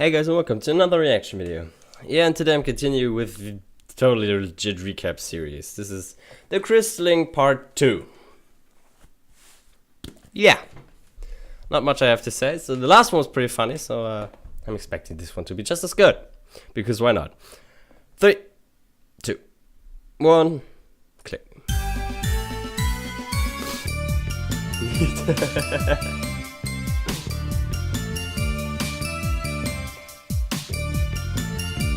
Hey guys, and welcome to another reaction video. Yeah, and today I'm continuing with the totally legit recap series. This is the Crystalling Part 2. Yeah, not much I have to say. So the last one was pretty funny, so I'm expecting this one to be just as good. Because why not? 3, 2, 1, click.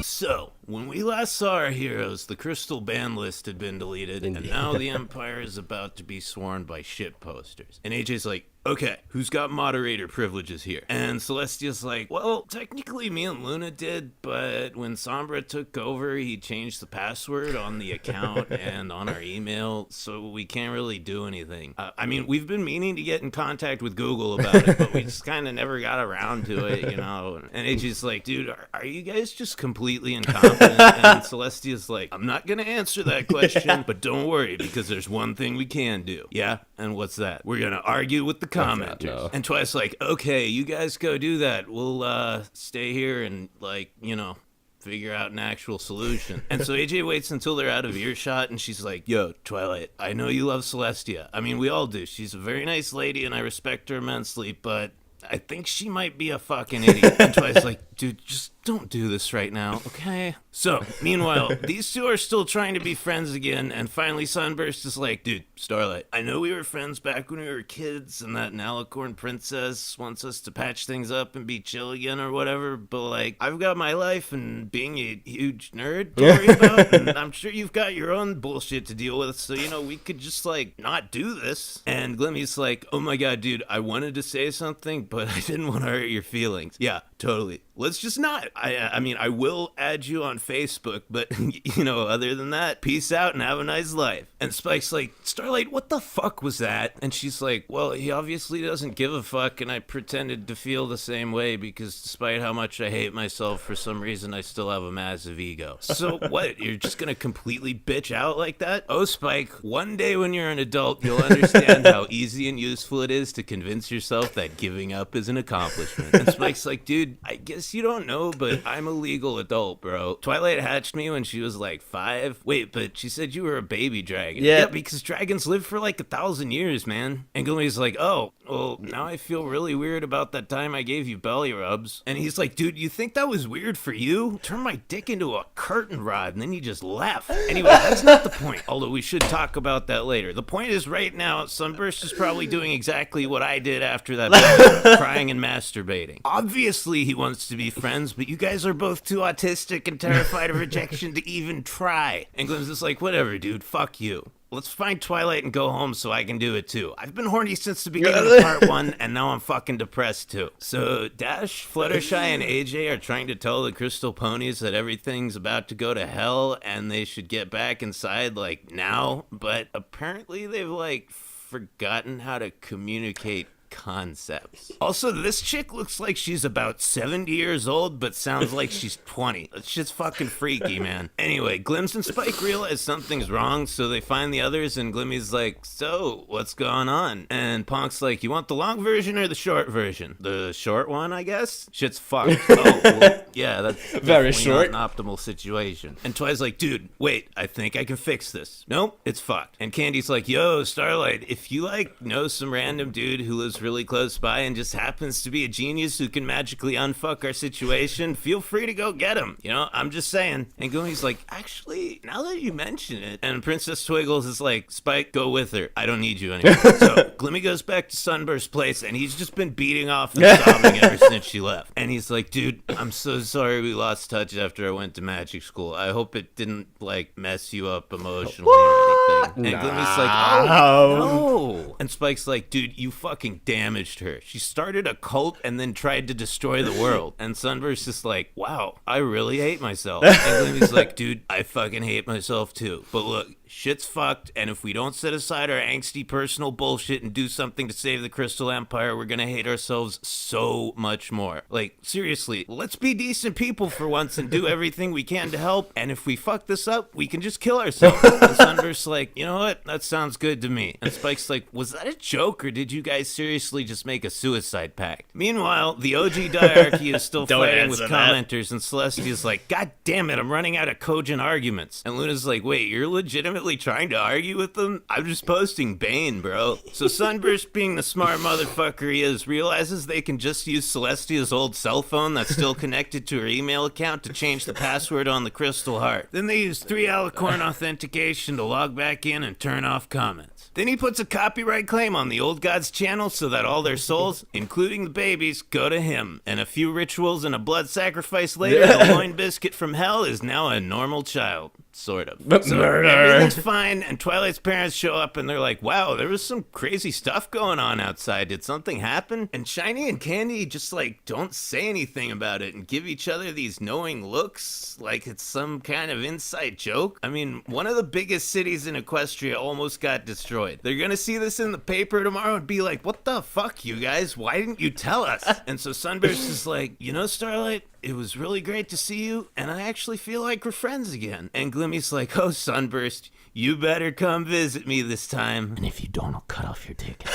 So, when we last saw our heroes, the crystal ban list had been deleted, and now the Empire is about to be sworn by shit posters. And AJ's like, okay, who's got moderator privileges here? And Celestia's like, well, technically me and Luna did, but when Sombra took over, he changed the password on the account and on our email, so we can't really do anything. I mean, we've been meaning to get in contact with Google about it, but we just kind of never got around to it, you know? And AJ's like, dude, are you guys just completely incompetent? And Celestia's like, I'm not gonna answer that question, but don't worry, because there's one thing we can do. Yeah? And what's that? We're gonna argue with the commenters. No. And Twice like, okay, you guys go do that. We'll stay here and, like, you know, figure out an actual solution. And so AJ waits until they're out of earshot, and she's like, yo, Twilight, I know you love Celestia. I mean, we all do. She's a very nice lady, and I respect her immensely, but I think she might be a fucking idiot. And Twilight's like, dude, just don't do this right now, okay? So, meanwhile, these two are still trying to be friends again, and finally Sunburst is like, dude, Starlight, I know we were friends back when we were kids, and that Nalicorn princess wants us to patch things up and be chill again or whatever, but, like, I've got my life and being a huge nerd to worry about, and I'm sure you've got your own bullshit to deal with, so, you know, we could just, like, not do this. And Glimmy's like, oh my god, dude, I wanted to say something, but I didn't want to hurt your feelings. Yeah, totally. Let's just not. I mean, I will add you on Facebook, but, you know, other than that, peace out and have a nice life. And Spike's like, Starlight, what the fuck was that? And she's like, well, he obviously doesn't give a fuck, and I pretended to feel the same way because despite how much I hate myself, for some reason I still have a massive ego. So what, you're just gonna completely bitch out like that? Oh, Spike, one day when you're an adult, you'll understand how easy and useful it is to convince yourself that giving up is an accomplishment. And Spike's like, dude, I guess you don't know, but I'm a legal adult, bro. Twilight hatched me when she was like 5. Wait, but she said you were a baby dragon. Yeah, because dragons live for like 1,000 years, man. And Glimmy's like, oh, well, now I feel really weird about that time I gave you belly rubs. And he's like, dude, you think that was weird for you? Turn my dick into a curtain rod, and then you just left. Anyway, that's not the point, although we should talk about that later. The point is right now, Sunburst is probably doing exactly what I did after that battle, crying and masturbating. Obviously, he wants to be friends, but you guys are both too autistic and terrified of rejection to even try. And Glenn's just like, whatever, dude, fuck you. Let's find Twilight and go home so I can do it too. I've been horny since the beginning of part 1, and now I'm fucking depressed too. So Dash, Fluttershy, and AJ are trying to tell the Crystal Ponies that everything's about to go to hell and they should get back inside, like, now. But apparently they've, like, forgotten how to communicate concepts. Also, this chick looks like she's about 70 years old, but sounds like she's 20. It's just fucking freaky, man. Anyway, Glims and Spike realize something's wrong, so they find the others, and Glimmy's like, so, what's going on? And Ponk's like, you want the long version or the short version? The short one, I guess? Shit's fucked. Oh, well, yeah, that's very short. Not an optimal situation. And Twi's like, dude, wait, I think I can fix this. Nope, it's fucked. And Candy's like, yo, Starlight, if you, like, know some random dude who lives really close by and just happens to be a genius who can magically unfuck our situation, feel free to go get him. You know, I'm just saying. And Glimmy's like, actually, now that you mention it. And Princess Twiggles is like, Spike, go with her. I don't need you anymore. So Glimmy goes back to Sunburst's place, and he's just been beating off and sobbing ever since she left. And he's like, dude, I'm so sorry we lost touch after I went to magic school. I hope it didn't, like, mess you up emotionally or anything. And Glimmy's like, oh, no. And Spike's like, dude, you fucking damaged her. She started a cult and then tried to destroy the world. And Sunburst is like, wow, I really hate myself. And Glimmy's like, dude, I fucking hate myself too. But look, shit's fucked, and if we don't set aside our angsty personal bullshit and do something to save the Crystal Empire, we're gonna hate ourselves so much more. Like, seriously, let's be decent people for once and do everything we can to help, and if we fuck this up, we can just kill ourselves. And Sunburst's like, you know what, that sounds good to me. And Spike's like, was that a joke, or did you guys seriously just make a suicide pact? Meanwhile, the OG diarchy is still fighting with commenters, and Celestia's like, God damn it, I'm running out of cogent arguments. And Luna's like, wait, you're legitimately trying to argue with them? I'm just posting Bane, bro. So Sunburst, being the smart motherfucker he is, realizes they can just use Celestia's old cell phone that's still connected to her email account to change the password on the Crystal Heart. Then they use 3 Alicorn authentication to log back in and turn off comments. Then he puts a copyright claim on the old god's channel so that all their souls, including the babies, go to him. And a few rituals and a blood sacrifice later, the loin biscuit from hell is now a normal child. Sort of. But so murder. Everything's fine, and Twilight's parents show up, and they're like, wow, there was some crazy stuff going on outside. Did something happen? And Shiny and Candy just, like, don't say anything about it and give each other these knowing looks like it's some kind of inside joke. I mean, one of the biggest cities in Equestria almost got destroyed. They're gonna see this in the paper tomorrow and be like, what the fuck, you guys? Why didn't you tell us? And so Sunburst is like, you know, Starlight, it was really great to see you, and I actually feel like we're friends again. And Glimmy's like, oh, Sunburst, you better come visit me this time. And if you don't, I'll cut off your ticket.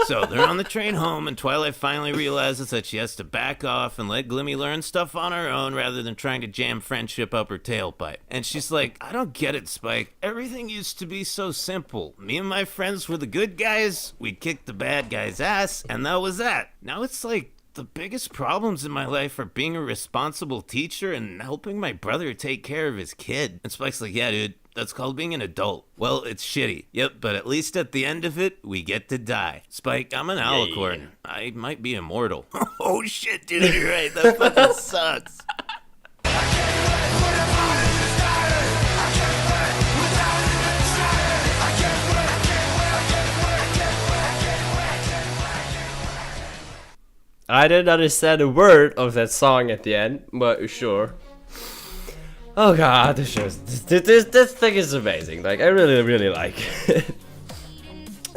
So they're on the train home, and Twilight finally realizes that she has to back off and let Glimmy learn stuff on her own rather than trying to jam friendship up her tailpipe. And she's like, I don't get it, Spike. Everything used to be so simple. Me and my friends were the good guys, we'd kick the bad guy's ass, and that was that. Now it's like, the biggest problems in my life are being a responsible teacher and helping my brother take care of his kid. And Spike's like, yeah, dude, that's called being an adult. Well, it's shitty. Yep, but at least at the end of it, we get to die. Spike, I'm an alicorn. Yeah. I might be immortal. Oh shit, dude, you're right. That fucking sucks. I didn't understand a word of that song at the end, but sure. Oh god, this thing is amazing. Like, I really like it.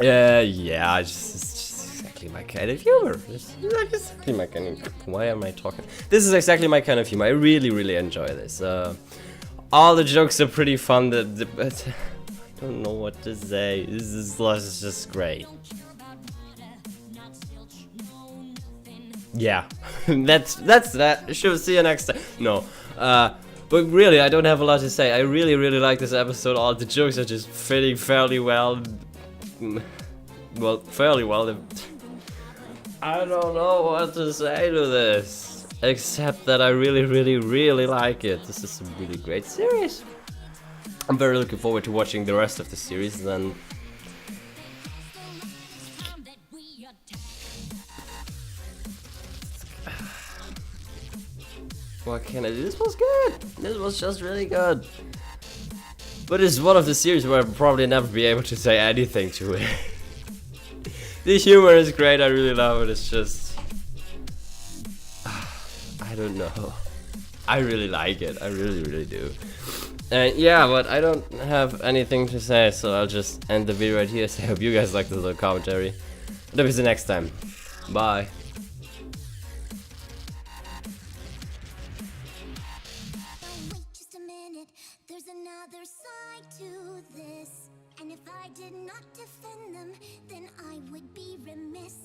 Yeah, it's just exactly my kind of humor. It's like exactly my kind of. Why am I talking? This is exactly my kind of humor. I really enjoy this. All the jokes are pretty fun. But I don't know what to say. This is just great. Yeah, that's that. Sure, see you next time. No, but really, I don't have a lot to say. I really like this episode. All the jokes are just fitting fairly well. Well, fairly well. I don't know what to say to this, except that I really like it. This is a really great series. I'm very looking forward to watching the rest of the series. Then. What can I do? This was good. This was just really good. But it's one of the series where I'll probably never be able to say anything to it. The humor is great. I really love it. It's just... I don't know. I really like it. I really do. Yeah, but I don't have anything to say, so I'll just end the video right here. So I hope you guys liked the little commentary. And I'll see you next time. Bye. There's another side to this, and if I did not defend them, then I would be remiss.